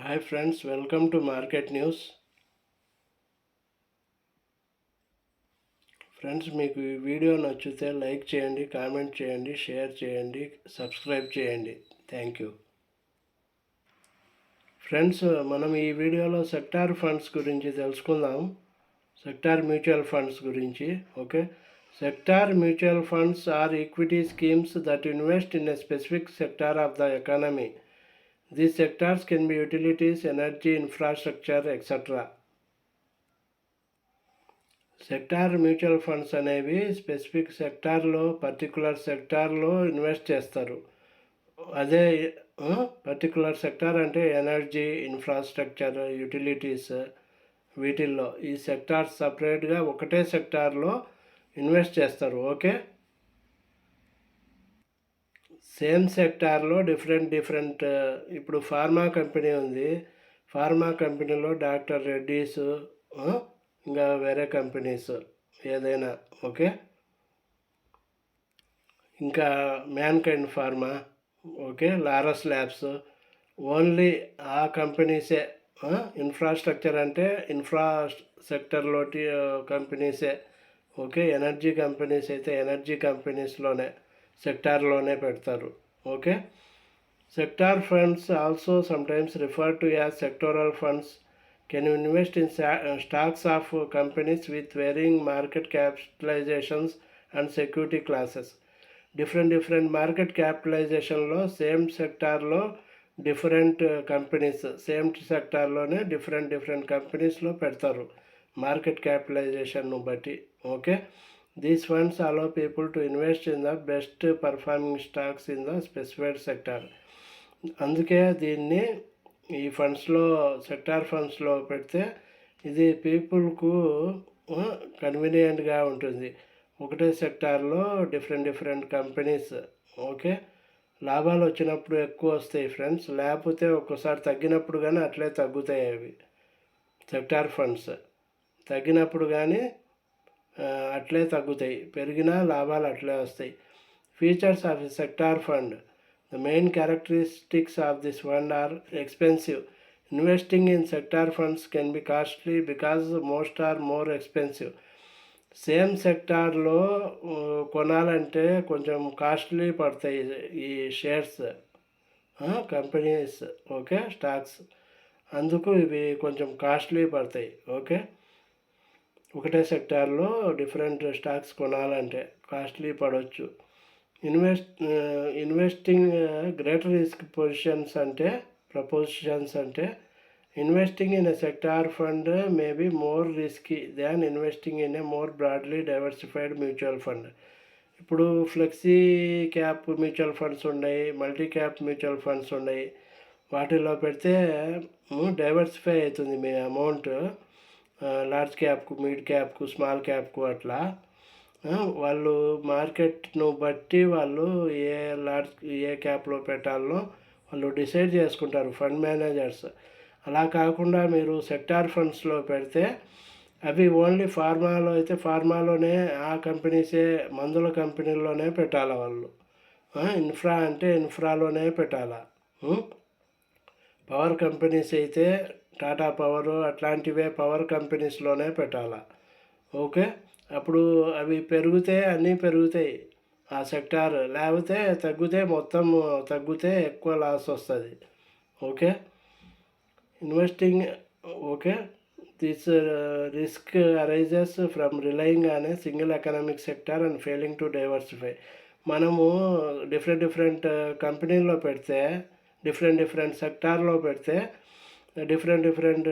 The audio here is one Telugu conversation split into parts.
Hi friends, welcome to market news. Friends, మీకు ఈ వీడియో నచ్చితే లైక్ చేయండి, కామెంట్ చేయండి, షేర్ చేయండి, సబ్స్క్రైబ్ చేయండి. Thank you. ఫ్రెండ్స్, మనం ఈ వీడియోలో సెక్టార్ ఫండ్స్ గురించి తెలుసుకుందాం. సెక్టార్ మ్యూచువల్ ఫండ్స్ గురించి. Okay, sector mutual funds are equity schemes that invest in a specific sector of the economy. These sectors can be utilities, energy, infrastructure, etc. Sector mutual funds అనేవి స్పెసిఫిక్ సెక్టార్లో, పర్టికులర్ సెక్టార్లో ఇన్వెస్ట్ చేస్తారు. అదే పర్టికులర్ సెక్టార్ అంటే ఎనర్జీ, ఇన్ఫ్రాస్ట్రక్చర్, యూటిలిటీస్, వీటిల్లో ఈ సెక్టార్స్ సపరేట్గా ఒకటే సెక్టార్లో ఇన్వెస్ట్ చేస్తారు. ఓకే, సేమ్ సెక్టార్లో డిఫరెంట్ ఇప్పుడు ఫార్మా కంపెనీ ఉంది. ఫార్మా కంపెనీలో డాక్టర్ రెడ్డీస్, ఇంకా వేరే కంపెనీస్ ఏదైనా. ఓకే, ఇంకా మ్యాన్కైండ్ ఫార్మా, ఓకే, లారస్ ల్యాబ్స్, ఓన్లీ ఆ కంపెనీసే. ఇన్ఫ్రాస్ట్రక్చర్ అంటే ఇన్ఫ్రా సెక్టర్లోటి కంపెనీసే. ఓకే, ఎనర్జీ కంపెనీస్ అయితే ఎనర్జీ కంపెనీస్లోనే సెక్టార్లోనే పెడతారు. Okay, sector funds also sometimes refer to as sectoral funds can invest in stocks of companies with varying market capitalisations and security classes. Different market క్యాపిటలైజేషన్లో సేమ్ సెక్టార్లో డిఫరెంట్ కంపెనీస్, సేమ్ సెక్టార్లోనే డిఫరెంట్ కంపెనీస్లో పెడతారు మార్కెట్ క్యాపిటలైజేషన్ను బట్టి. Okay, these funds allow people to invest in the best performing stocks in the specified sector. అందుకే దీన్ని ఈ ఫండ్స్లో, సెక్టార్ ఫండ్స్లో పెడితే ఇది పీపుల్కు కన్వీనియంట్గా ఉంటుంది. ఒకటే సెక్టార్లో డిఫరెంట్ కంపెనీస్. ఓకే, లాభాలు వచ్చినప్పుడు ఎక్కువ వస్తాయి ఫ్రెండ్స్, లేకపోతే ఒక్కోసారి తగ్గినప్పుడు కానీ అట్లే తగ్గుతాయి. అవి సెక్టార్ ఫండ్స్ తగ్గినప్పుడు కానీ అట్లే తగ్గుతాయి, పెరిగినా లాభాలు అట్లే వస్తాయి. Features of sector fund. The main characteristics of this fund are expensive. Investing in sector funds can be costly because most are more expensive. Same సెక్టార్లో కొనాలంటే కొంచెం కాస్ట్లీ పడతాయి ఈ షేర్స్, కంపెనీస్. ఓకే, స్టాక్స్, అందుకు ఇవి కొంచెం కాస్ట్లీ పడతాయి. ఓకే, ఒకటే సెక్టార్లో డిఫరెంట్ స్టాక్స్ కొనాలంటే కాస్ట్లీ పడవచ్చు. ఇన్వెస్టింగ్ గ్రేటర్ రిస్క్ ప్రపోజిషన్స్ అంటే investing in a sector fund may be more risky than investing in a more broadly diversified mutual fund. ఇప్పుడు ఫ్లెక్సీ క్యాప్ మ్యూచువల్ ఫండ్స్ ఉన్నాయి, మల్టీ క్యాప్ మ్యూచువల్ ఫండ్స్ ఉన్నాయి. వాటిల్లో పెడితే డైవర్సిఫై అవుతుంది మీ అమౌంట్, లార్జ్ క్యాప్కు, మిడ్ క్యాప్కు, స్మాల్ క్యాప్కు అట్లా. వాళ్ళు మార్కెట్ను బట్టి వాళ్ళు ఏ క్యాప్లో పెట్టాలనో వాళ్ళు డిసైడ్ చేసుకుంటారు, ఫండ్ మేనేజర్స్. అలా కాకుండా మీరు సెక్టార్ ఫండ్స్లో పెడితే అవి ఓన్లీ ఫార్మాలో అయితే ఫార్మాలోనే ఆ కంపెనీసే, మందుల కంపెనీల్లోనే పెట్టాలి వాళ్ళు. ఇన్ఫ్రా అంటే ఇన్ఫ్రాలోనే పెట్టాలా. పవర్ కంపెనీస్ అయితే టాటా పవరు అట్లాంటివే పవర్ కంపెనీస్లోనే పెట్టాలా. ఓకే, అప్పుడు అవి పెరిగితే అన్నీ పెరుగుతాయి ఆ సెక్టార్, లేకపోతే తగ్గితే మొత్తం తగ్గితే ఎక్కువ లాస్ వస్తుంది. Okay, investing. Okay, this risk arises from relying on a single economic sector and failing to diversify. మనము డిఫరెంట్ కంపెనీల్లో పెడితే, డిఫరెంట్ సెక్టార్లో పెడితే డిఫరెంట్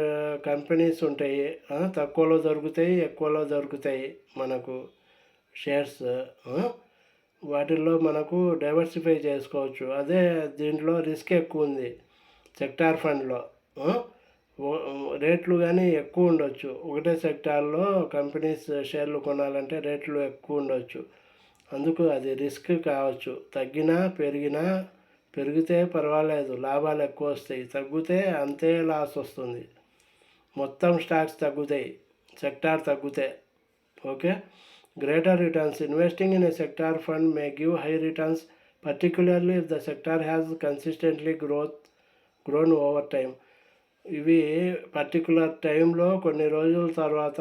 కంపెనీస్ ఉంటాయి. తక్కువలో దొరుకుతాయి, ఎక్కువలో దొరుకుతాయి మనకు షేర్స్. వాటిల్లో మనకు డైవర్సిఫై చేసుకోవచ్చు. అదే దీంట్లో రిస్క్ ఎక్కువ ఉంది సెక్టార్ ఫండ్లో. రేట్లు కానీ ఎక్కువ ఉండొచ్చు. ఒకటే సెక్టార్లో కంపెనీస్ షేర్లు కొనాలంటే రేట్లు ఎక్కువ ఉండొచ్చు. అందుకు అది రిస్క్ కావచ్చు. తగ్గినా పెరిగినా, పెరిగితే పర్వాలేదు, లాభాలు ఎక్కువ వస్తాయి. తగ్గితే అంతే లాస్ వస్తుంది. మొత్తం స్టాక్స్ తగ్గుతాయి సెక్టార్ తగ్గితే. Okay, greater returns. Investing in A sector fund may give high returns particularly if the sector has consistently grown over time. ఇవి పర్టికులర్ టైంలో కొన్ని రోజుల తర్వాత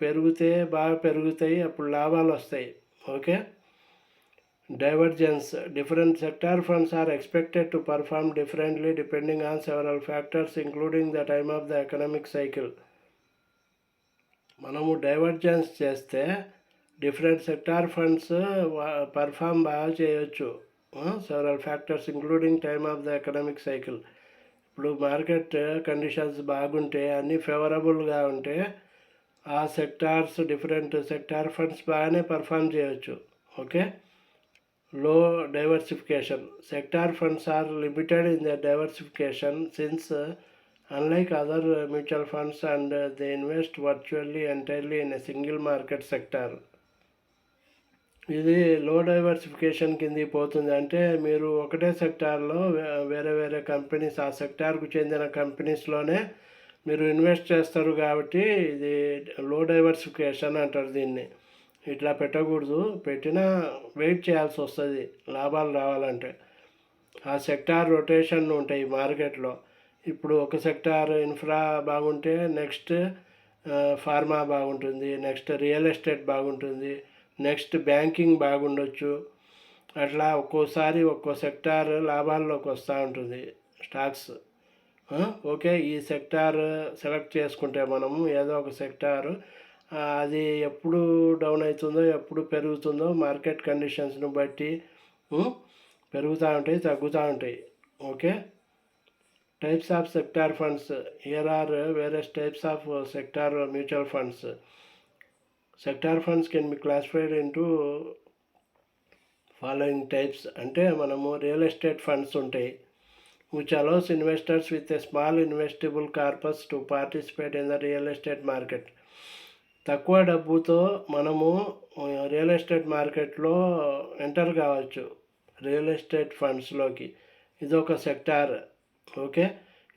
పెరిగితే బాగా పెరుగుతాయి, అప్పుడు లాభాలు వస్తాయి. Okay. Divergence. Different sector funds are expected to perform differently depending on several factors including the time of the economic cycle. మనము డైవర్జెన్స్ చేస్తే డిఫరెంట్ సెక్టార్ ఫండ్స్ పర్ఫామ్ బాగా చేయొచ్చు. Several factors including time of the economic cycle. ఇప్పుడు మార్కెట్ కండిషన్స్ బాగుంటే, అన్నీ ఫేవరబుల్గా ఉంటే ఆ సెక్టార్స్, డిఫరెంట్ సెక్టార్ ఫండ్స్ బాగానే పర్ఫామ్ చేయొచ్చు. Okay. Low diversification. Sector funds are limited in the diversification since unlike other mutual funds and they invest virtually entirely in a single market sector. ఇది లో డైవర్సిఫికేషన్ కింద పోతుంది. అంటే మీరు ఒకటే సెక్టార్లో వేరే వేరే కంపెనీస్, ఆ సెక్టార్కు చెందిన కంపెనీస్లోనే మీరు ఇన్వెస్ట్ చేస్తారు కాబట్టి ఇది లో డైవర్సిఫికేషన్ అంటారు దీన్ని. ఇట్లా పెట్టకూడదు, పెట్టినా వెయిట్ చేయాల్సి వస్తుంది లాభాలు రావాలంటే. ఆ సెక్టార్ రొటేషన్ ఉంటాయి మార్కెట్లో. ఇప్పుడు ఒక సెక్టార్ ఇన్ఫ్రా బాగుంటే నెక్స్ట్ ఫార్మా బాగుంటుంది, నెక్స్ట్ రియల్ ఎస్టేట్ బాగుంటుంది, నెక్స్ట్ బ్యాంకింగ్ బాగుండొచ్చు. అట్లా ఒక్కోసారి ఒక్కో సెక్టార్ లాభాల్లోకి వస్తూ ఉంటుంది స్టాక్స్. ఓకే. ఈ సెక్టార్ సెలెక్ట్ చేసుకుంటే మనము ఏదో ఒక సెక్టారు, అది ఎప్పుడు డౌన్ అవుతుందో ఎప్పుడు పెరుగుతుందో మార్కెట్ కండిషన్స్ని బట్టి పెరుగుతూ ఉంటాయి, తగ్గుతూ ఉంటాయి. Okay. Types of sector funds. Here are various types of sector mutual funds. Sector funds can be classified into following types. అంటే మనము రియల్ ఎస్టేట్ ఫండ్స్ ఉంటాయి, which allows investors with a small investable corpus to participate in the real estate market. తక్కువ డబ్బుతో మనము రియల్ ఎస్టేట్ మార్కెట్లో ఎంటర్ కావచ్చు, రియల్ ఎస్టేట్ ఫండ్స్లోకి. ఇదొక సెక్టార్. ఓకే.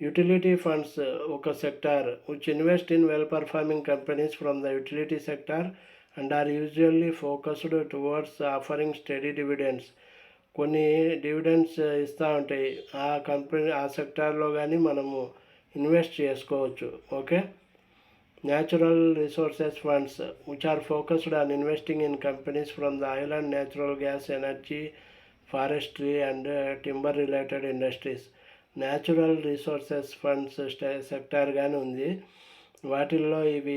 యూటిలిటీ ఫండ్స్ ఒక sector which invest in well performing companies from the utility sector and are usually focused towards offering steady dividends. కొన్ని డివిడెండ్స్ ఇస్తూ ఉంటాయి, ఆ కంపెనీ ఆ సెక్టార్లో కానీ మనము ఇన్వెస్ట్ చేసుకోవచ్చు. Okay. Natural resources funds which are focused on investing in companies from the oil and natural gas, energy, forestry and timber related industries. Natural resources funds sector కానీ ఉంది. వాటిల్లో ఇవి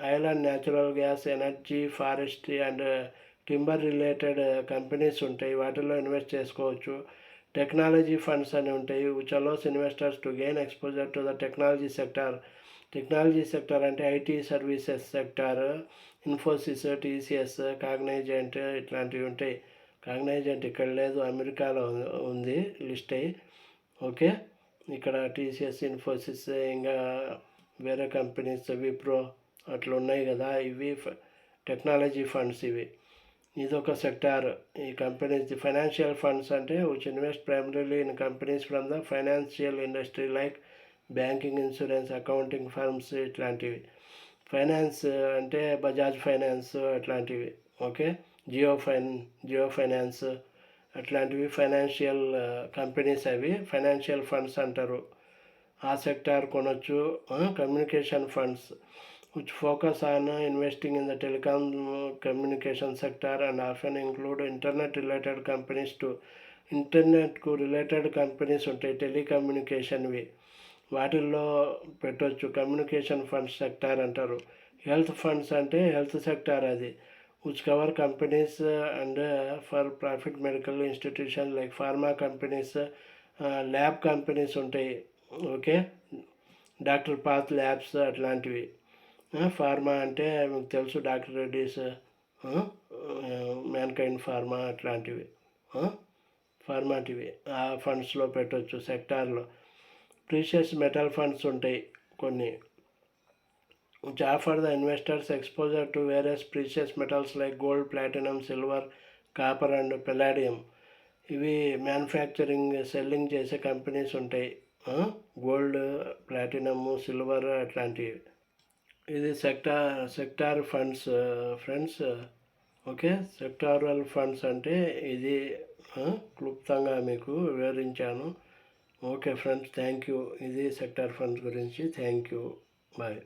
oil and natural gas, energy, forestry and timber related companies ఉంటాయి, వాటిల్లో ఇన్వెస్ట్ చేసుకోవచ్చు. టెక్నాలజీ ఫండ్స్ అని ఉంటాయి which allows investors to gain exposure to the technology sector. Technology sector అంటే IT services sector, Infosys, TCS, Cognizant ఇట్లాంటివి ఉంటాయి. కాగ్నైజెంట్ ఇక్కడ లేదు, అమెరికాలో ఉంది లిస్ట్ అయ్యి. ఓకే. ఇక్కడ టీసీఎస్, ఇన్ఫోసిస్, ఇంకా వేరే కంపెనీస్, విప్రో అట్లా ఉన్నాయి కదా, ఇవి టెక్నాలజీ ఫండ్స్ ఇవి. ఇదొక సెక్టార్. ఈ కంపెనీస్ ఫైనాన్షియల్ ఫండ్స్ అంటే which invest primarily in companies from the financial industry like banking, insurance, accounting firms ఇట్లాంటివి. ఫైనాన్స్ అంటే బజాజ్ ఫైనాన్స్ అట్లాంటివి. ఓకే. జియో ఫైనాన్స్ అట్లాంటివి ఫైనాన్షియల్ కంపెనీస్, అవి ఫైనాన్షియల్ ఫండ్స్ అంటారు. ఆ సెక్టార్ కొనొచ్చు. Communication funds which focus on investing in the telecom communication sector and often include internet related companies too. ఇంటర్నెట్కు రిలేటెడ్ కంపెనీస్ ఉంటాయి టెలికమ్యూనికేషన్వి, వాటిల్లో పెట్టవచ్చు. కమ్యూనికేషన్ ఫండ్స్ సెక్టార్ అంటారు. హెల్త్ ఫండ్స్ అంటే హెల్త్ సెక్టార్, అది which cover companies and for profit medical institutions like pharma companies, lab companies ఉంటాయి. ఓకే. డాక్టర్ పాత్ ల్యాబ్స్ అట్లాంటివి. ఫార్మా అంటే మీకు తెలుసు, డాక్టర్ రెడ్డీస్, మ్యాన్కైండ్ ఫార్మా అట్లాంటివి, ఫార్మాటివి ఆ ఫండ్స్లో పెట్టవచ్చు సెక్టార్లో. ప్రీషియస్ మెటల్ ఫండ్స్ ఉంటాయి కొన్ని which offer the investors exposure to various precious metals like gold, platinum, silver, copper and palladium. ఇవి మ్యానుఫ్యాక్చరింగ్, సెల్లింగ్ చేసే కంపెనీస్ ఉంటాయి, గోల్డ్, ప్లాటినమ్, సిల్వర్ అట్లాంటివి. ఇది sector funds friends. Okay. Sectoral funds అంటే ఇది క్లుప్తంగా మీకు వివరించాను. Okay friends, thank you. ఇది సెక్టార్ ఫండ్స్ గురించి. Thank you. బాయ్.